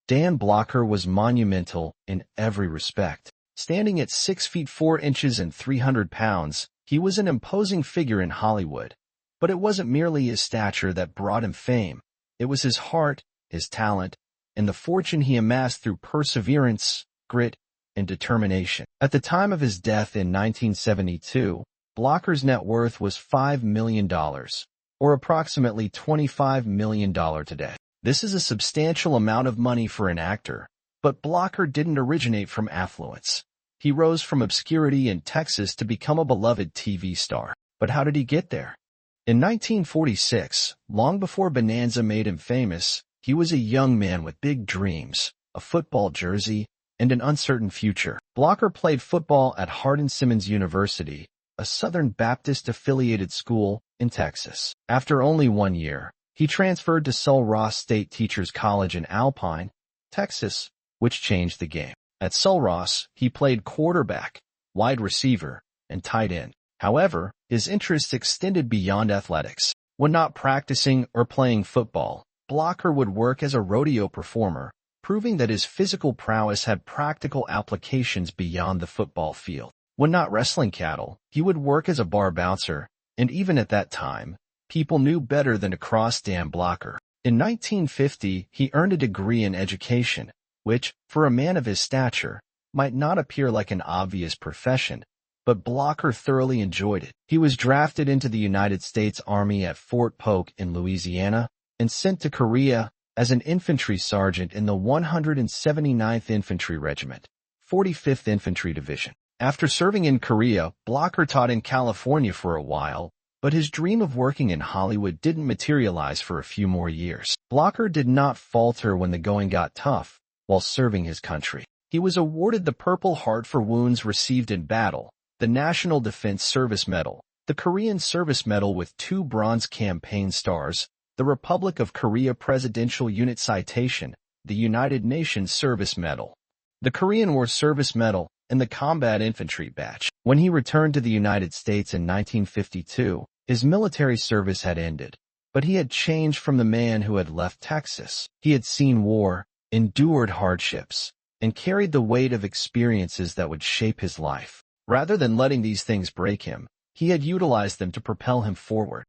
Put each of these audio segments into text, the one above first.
Dan Blocker was monumental in every respect. Standing at 6 feet 4 inches and 300 pounds, he was an imposing figure in Hollywood. But it wasn't merely his stature that brought him fame. It was his heart, his talent, and the fortune he amassed through perseverance, grit, and determination. At the time of his death in 1972, Blocker's net worth was $5 million, or approximately $25 million today. This is a substantial amount of money for an actor, but Blocker didn't originate from affluence. He rose from obscurity in Texas to become a beloved TV star. But how did he get there? In 1946, long before Bonanza made him famous, he was a young man with big dreams, a football jersey, and an uncertain future. Blocker played football at Hardin-Simmons University, a Southern Baptist-affiliated school in Texas. After only 1 year, he transferred to Sul Ross State Teachers College in Alpine, Texas, which changed the game. At Sul Ross, he played quarterback, wide receiver, and tight end. However, his interests extended beyond athletics. When not practicing or playing football, Blocker would work as a rodeo performer, proving that his physical prowess had practical applications beyond the football field. When not wrestling cattle, he would work as a bar bouncer, and even at that time, people knew better than to cross Dan Blocker. In 1950, he earned a degree in education, which, for a man of his stature, might not appear like an obvious profession, but Blocker thoroughly enjoyed it. He was drafted into the United States Army at Fort Polk in Louisiana and sent to Korea as an infantry sergeant in the 179th Infantry Regiment, 45th Infantry Division. After serving in Korea, Blocker taught in California for a while, but his dream of working in Hollywood didn't materialize for a few more years. Blocker did not falter when the going got tough while serving his country. He was awarded the Purple Heart for wounds received in battle, the National Defense Service Medal, the Korean Service Medal with 2 Bronze Campaign Stars, the Republic of Korea Presidential Unit Citation, the United Nations Service Medal, the Korean War Service Medal, and the Combat Infantry Badge. When he returned to the United States in 1952, his military service had ended, but he had changed from the man who had left Texas. He had seen war, endured hardships, and carried the weight of experiences that would shape his life. Rather than letting these things break him, he had utilized them to propel him forward.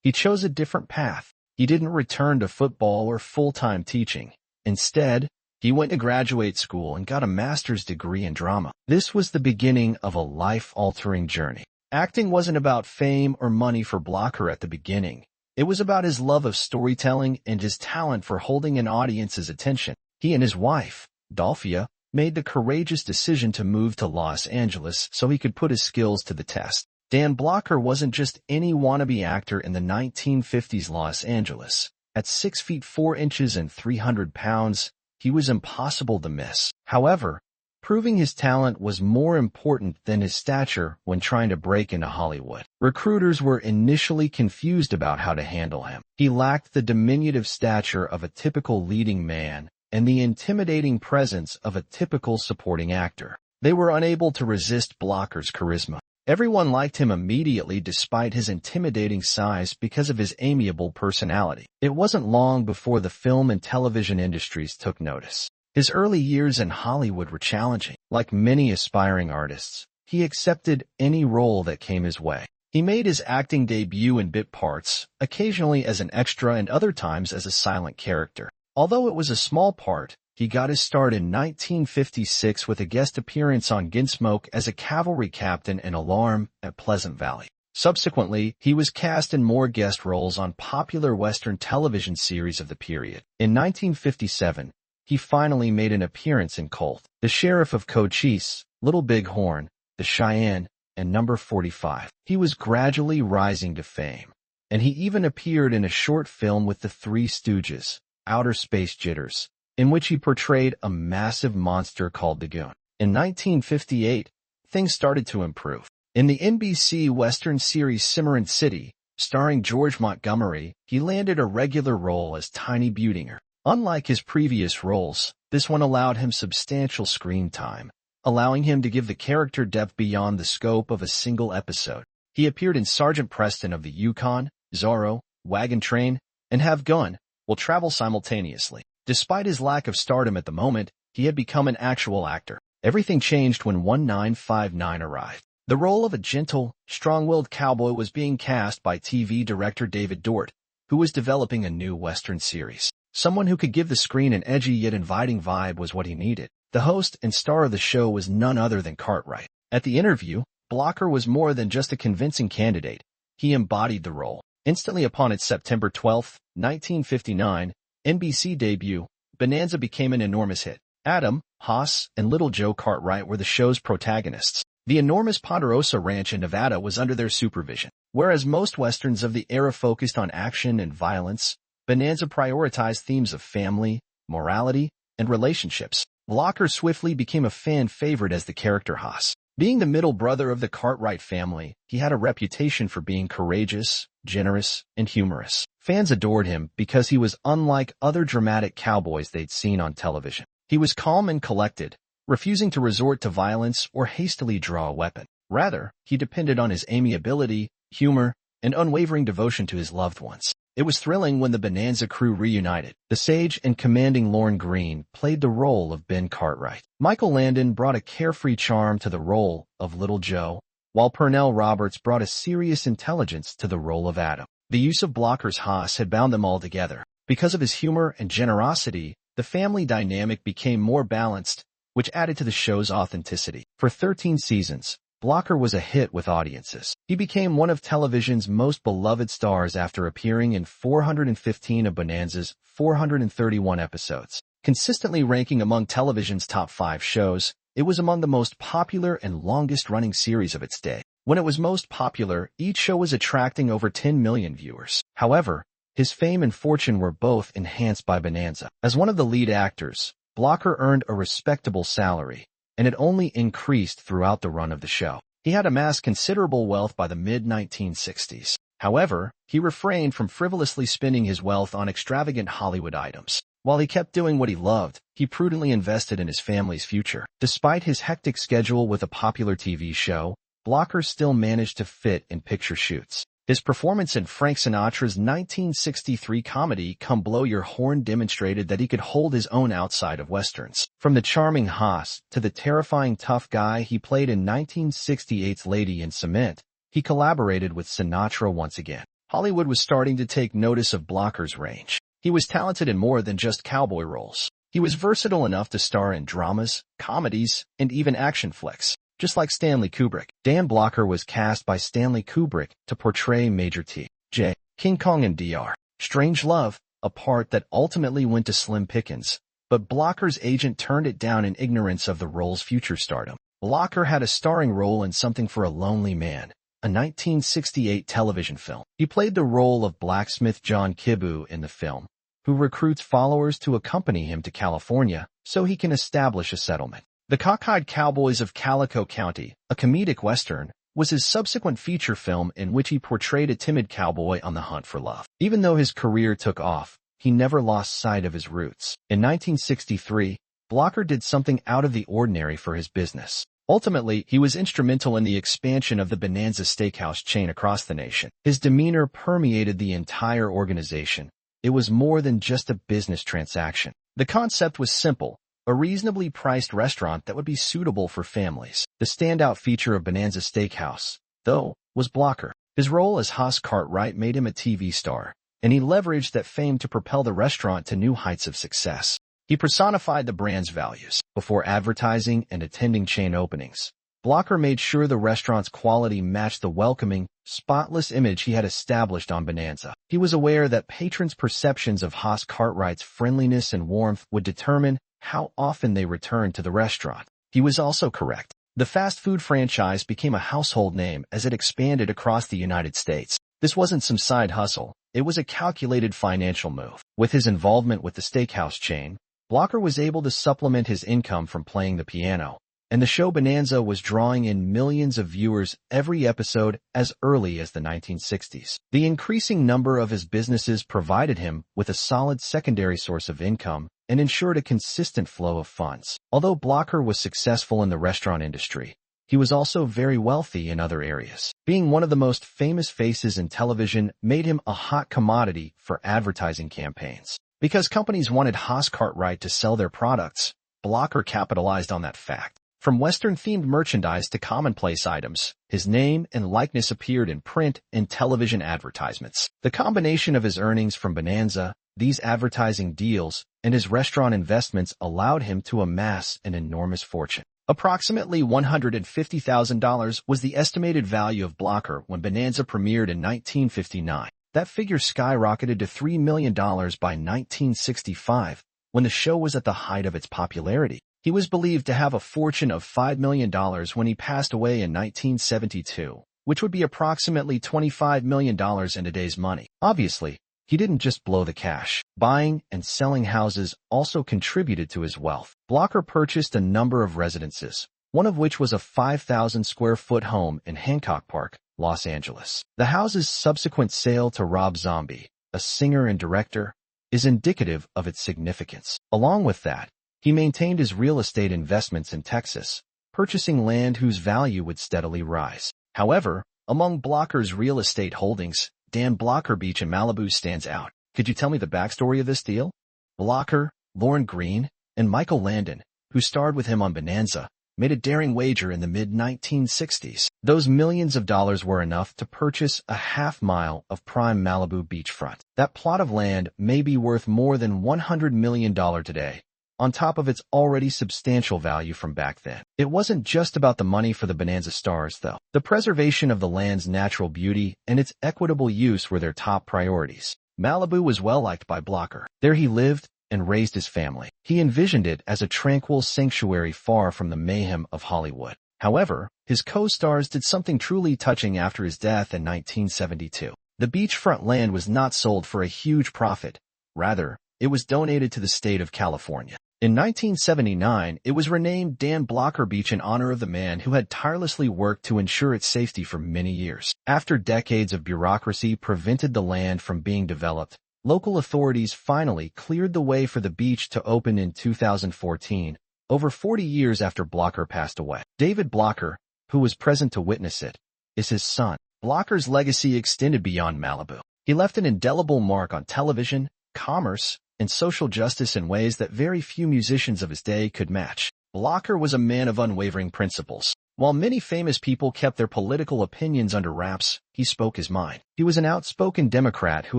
He chose a different path. He didn't return to football or full-time teaching. Instead, he went to graduate school and got a master's degree in drama. This was the beginning of a life-altering journey. Acting wasn't about fame or money for Blocker at the beginning. It was about his love of storytelling and his talent for holding an audience's attention. He and his wife, Dolphia, made the courageous decision to move to Los Angeles so he could put his skills to the test. Dan Blocker wasn't just any wannabe actor in the 1950s Los Angeles. At 6 feet 4 inches and 300 pounds, he was impossible to miss. However, proving his talent was more important than his stature when trying to break into Hollywood. Recruiters were initially confused about how to handle him. He lacked the diminutive stature of a typical leading man and the intimidating presence of a typical supporting actor. They were unable to resist Blocker's charisma. Everyone liked him immediately despite his intimidating size because of his amiable personality. It wasn't long before the film and television industries took notice. His early years in Hollywood were challenging. Like many aspiring artists, he accepted any role that came his way. He made his acting debut in bit parts, occasionally as an extra and other times as a silent character. Although it was a small part, he got his start in 1956 with a guest appearance on Gunsmoke as a cavalry captain in Alarm at Pleasant Valley. Subsequently, he was cast in more guest roles on popular Western television series of the period. In 1957, he finally made an appearance in Colt, The Sheriff of Cochise, Little Big Horn, The Cheyenne, and Number 45. He was gradually rising to fame, and he even appeared in a short film with the Three Stooges, Outer Space Jitters, in which he portrayed a massive monster called the Goon. In 1958, things started to improve. In the NBC Western series Cimarron City, starring George Montgomery, he landed a regular role as Tiny Buetinger. Unlike his previous roles, this one allowed him substantial screen time, allowing him to give the character depth beyond the scope of a single episode. He appeared in Sergeant Preston of the Yukon, Zorro, Wagon Train, and Have Gun, Will Travel Simultaneously. Despite his lack of stardom at the moment, he had become an actual actor. Everything changed when 1959 arrived. The role of a gentle, strong-willed cowboy was being cast by TV director David Dort, who was developing a new Western series. Someone who could give the screen an edgy yet inviting vibe was what he needed. The host and star of the show was none other than Cartwright. At the interview, Blocker was more than just a convincing candidate. He embodied the role. Instantly upon its September 12, 1959, NBC debut, Bonanza became an enormous hit. Adam, Haas, and Little Joe Cartwright were the show's protagonists. The enormous Ponderosa Ranch in Nevada was under their supervision. Whereas most westerns of the era focused on action and violence, Bonanza prioritized themes of family, morality, and relationships. Blocker swiftly became a fan favorite as the character Haas. Being the middle brother of the Cartwright family, he had a reputation for being courageous, generous, and humorous. Fans adored him because he was unlike other dramatic cowboys they'd seen on television. He was calm and collected, refusing to resort to violence or hastily draw a weapon. Rather, he depended on his amiability, humor, and unwavering devotion to his loved ones. It was thrilling when the Bonanza crew reunited. The sage and commanding Lorne Greene played the role of Ben Cartwright. Michael Landon brought a carefree charm to the role of Little Joe, while Pernell Roberts brought a serious intelligence to the role of Adam. The use of Blocker's Haas had bound them all together. Because of his humor and generosity, the family dynamic became more balanced, which added to the show's authenticity. For 13 seasons, Blocker was a hit with audiences. He became one of television's most beloved stars after appearing in 415 of Bonanza's 431 episodes. Consistently ranking among television's top 5 shows, it was among the most popular and longest-running series of its day. When it was most popular, each show was attracting over 10 million viewers. However, his fame and fortune were both enhanced by Bonanza. As one of the lead actors, Blocker earned a respectable salary, and it only increased throughout the run of the show. He had amassed considerable wealth by the mid-1960s. However, he refrained from frivolously spending his wealth on extravagant Hollywood items. While he kept doing what he loved, he prudently invested in his family's future. Despite his hectic schedule with a popular TV show, Blocker still managed to fit in picture shoots. His performance in Frank Sinatra's 1963 comedy Come Blow Your Horn demonstrated that he could hold his own outside of westerns. From the charming Haas to the terrifying tough guy he played in 1968's Lady in Cement, he collaborated with Sinatra once again. Hollywood was starting to take notice of Blocker's range. He was talented in more than just cowboy roles. He was versatile enough to star in dramas, comedies, and even action flicks. Just like Stanley Kubrick, Dan Blocker was cast by Stanley Kubrick to portray Major T.J. King Kong in Dr. Strangelove, a part that ultimately went to Slim Pickens, but Blocker's agent turned it down in ignorance of the role's future stardom. Blocker had a starring role in Something for a Lonely Man, a 1968 television film. He played the role of blacksmith John Kibu in the film, who recruits followers to accompany him to California so he can establish a settlement. The Cockeyed Cowboys of Calico County, a comedic western, was his subsequent feature film in which he portrayed a timid cowboy on the hunt for love. Even though his career took off, he never lost sight of his roots. In 1963, Blocker did something out of the ordinary for his business. Ultimately, he was instrumental in the expansion of the Bonanza Steakhouse chain across the nation. His demeanor permeated the entire organization. It was more than just a business transaction. The concept was simple: a reasonably priced restaurant that would be suitable for families. The standout feature of Bonanza Steakhouse, though, was Blocker. His role as Haas Cartwright made him a TV star, and he leveraged that fame to propel the restaurant to new heights of success. He personified the brand's values. Before advertising and attending chain openings, Blocker made sure the restaurant's quality matched the welcoming, spotless image he had established on Bonanza. He was aware that patrons' perceptions of Haas Cartwright's friendliness and warmth would determine how often they returned to the restaurant. He was also correct. The fast food franchise became a household name as it expanded across the United States. This wasn't some side hustle. It was a calculated financial move. With his involvement with the steakhouse chain, Blocker was able to supplement his income from playing the piano, and the show Bonanza was drawing in millions of viewers every episode as early as the 1960s. The increasing number of his businesses provided him with a solid secondary source of income and ensured a consistent flow of funds. Although Blocker was successful in the restaurant industry, he was also very wealthy in other areas. Being one of the most famous faces in television made him a hot commodity for advertising campaigns. Because companies wanted Haas Cartwright to sell their products, Blocker capitalized on that fact. From Western-themed merchandise to commonplace items, his name and likeness appeared in print and television advertisements. The combination of his earnings from Bonanza, these advertising deals, and his restaurant investments allowed him to amass an enormous fortune. Approximately $150,000 was the estimated value of Blocker when Bonanza premiered in 1959. That figure skyrocketed to $3 million by 1965, when the show was at the height of its popularity. He was believed to have a fortune of $5 million when he passed away in 1972, which would be approximately $25 million in today's money. Obviously, he didn't just blow the cash. Buying and selling houses also contributed to his wealth. Blocker purchased a number of residences, one of which was a 5,000-square-foot home in Hancock Park, Los Angeles. The house's subsequent sale to Rob Zombie, a singer and director, is indicative of its significance. Along with that, he maintained his real estate investments in Texas, purchasing land whose value would steadily rise. However, among Blocker's real estate holdings, Dan Blocker Beach in Malibu stands out. Could you tell me the backstory of this deal? Blocker, Lauren Green, and Michael Landon, who starred with him on Bonanza, made a daring wager in the mid-1960s. Those millions of dollars were enough to purchase a half-mile of prime Malibu beachfront. That plot of land may be worth more than $100 million today, on top of its already substantial value from back then. It wasn't just about the money for the Bonanza stars, though. The preservation of the land's natural beauty and its equitable use were their top priorities. Malibu was well liked by Blocker. There he lived and raised his family. He envisioned it as a tranquil sanctuary far from the mayhem of Hollywood. However, his co-stars did something truly touching after his death in 1972. The beachfront land was not sold for a huge profit. Rather, it was donated to the state of California. In 1979, it was renamed Dan Blocker Beach in honor of the man who had tirelessly worked to ensure its safety for many years. After decades of bureaucracy prevented the land from being developed, local authorities finally cleared the way for the beach to open in 2014, over 40 years after Blocker passed away. David Blocker, who was present to witness it, is his son. Blocker's legacy extended beyond Malibu. He left an indelible mark on television, commerce, and social justice in ways that very few musicians of his day could match. Blocker was a man of unwavering principles. While many famous people kept their political opinions under wraps, he spoke his mind. He was an outspoken Democrat who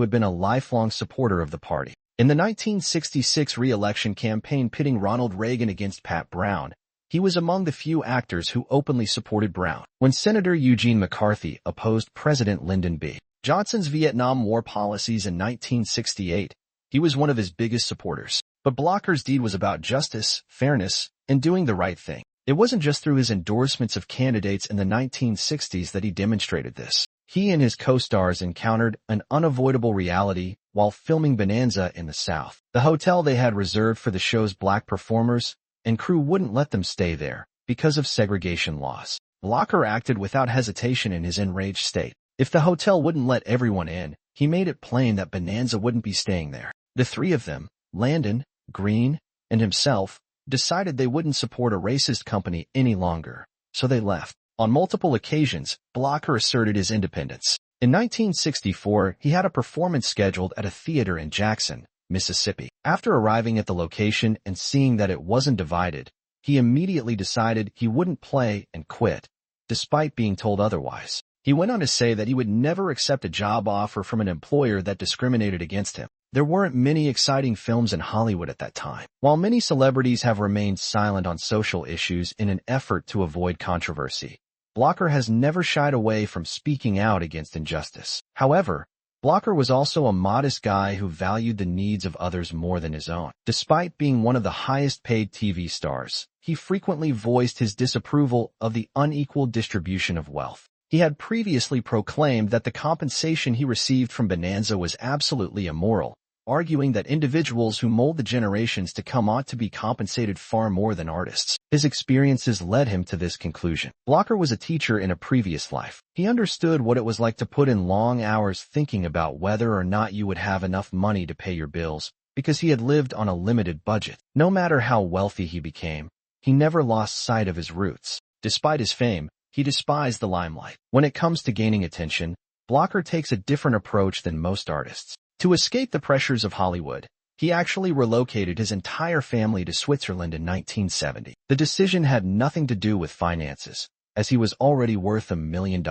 had been a lifelong supporter of the party. In the 1966 re-election campaign pitting Ronald Reagan against Pat Brown, he was among the few actors who openly supported Brown. When Senator Eugene McCarthy opposed President Lyndon B. Johnson's Vietnam War policies in 1968, he was one of his biggest supporters. But Blocker's deed was about justice, fairness, and doing the right thing. It wasn't just through his endorsements of candidates in the 1960s that he demonstrated this. He and his co-stars encountered an unavoidable reality while filming Bonanza in the South. The hotel they had reserved for the show's black performers and crew wouldn't let them stay there because of segregation laws. Blocker acted without hesitation in his enraged state. If the hotel wouldn't let everyone in, he made it plain that Bonanza wouldn't be staying there. The three of them, Landon, Green, and himself, decided they wouldn't support a racist company any longer, so they left. On multiple occasions, Blocker asserted his independence. In 1964, he had a performance scheduled at a theater in Jackson, Mississippi. After arriving at the location and seeing that it wasn't divided, he immediately decided he wouldn't play and quit, despite being told otherwise. He went on to say that he would never accept a job offer from an employer that discriminated against him. There weren't many exciting films in Hollywood at that time. While many celebrities have remained silent on social issues in an effort to avoid controversy, Blocker has never shied away from speaking out against injustice. However, Blocker was also a modest guy who valued the needs of others more than his own. Despite being one of the highest-paid TV stars, he frequently voiced his disapproval of the unequal distribution of wealth. He had previously proclaimed that the compensation he received from Bonanza was absolutely immoral, arguing that individuals who mold the generations to come ought to be compensated far more than artists. His experiences led him to this conclusion. Blocker was a teacher in a previous life. He understood what it was like to put in long hours thinking about whether or not you would have enough money to pay your bills, because he had lived on a limited budget. No matter how wealthy he became, he never lost sight of his roots. Despite his fame, he despised the limelight. When it comes to gaining attention, Blocker takes a different approach than most artists. To escape the pressures of Hollywood, He actually relocated his entire family to Switzerland in 1970. The decision had nothing to do with finances, as he was already worth $1 million.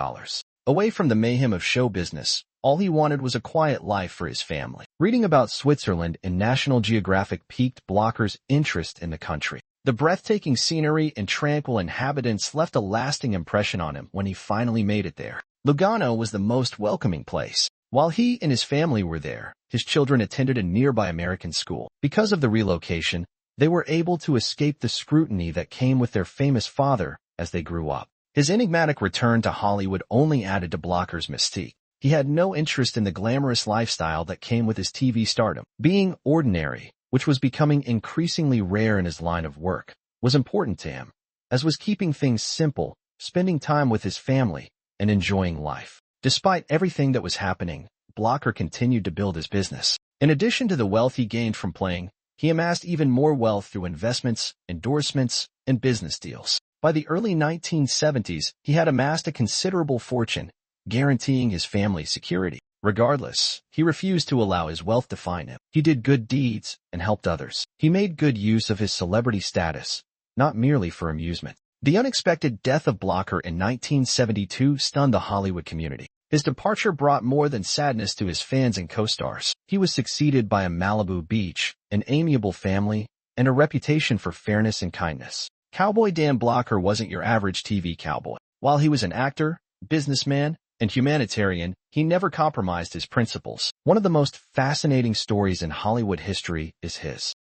Away from the mayhem of show business, all he wanted was a quiet life for his family. Reading about Switzerland in National Geographic piqued Blocker's interest in the country. The breathtaking scenery and tranquil inhabitants left a lasting impression on him when he finally made it there. Lugano was the most welcoming place. While he and his family were there, his children attended a nearby American school. Because of the relocation, they were able to escape the scrutiny that came with their famous father as they grew up. His enigmatic return to Hollywood only added to Blocker's mystique. He had no interest in the glamorous lifestyle that came with his TV stardom. Being ordinary, which was becoming increasingly rare in his line of work, was important to him, as was keeping things simple, spending time with his family, and enjoying life. Despite everything that was happening, Blocker continued to build his business. In addition to the wealth he gained from playing, he amassed even more wealth through investments, endorsements, and business deals. By the early 1970s, he had amassed a considerable fortune, guaranteeing his family's security. Regardless, he refused to allow his wealth to define him. He did good deeds and helped others. He made good use of his celebrity status, not merely for amusement. The unexpected death of Blocker in 1972 stunned the Hollywood community. His departure brought more than sadness to his fans and co-stars. He was succeeded by a Malibu beach, an amiable family, and a reputation for fairness and kindness. Cowboy Dan Blocker wasn't your average TV cowboy. While he was an actor, businessman, and humanitarian, he never compromised his principles. One of the most fascinating stories in Hollywood history is his.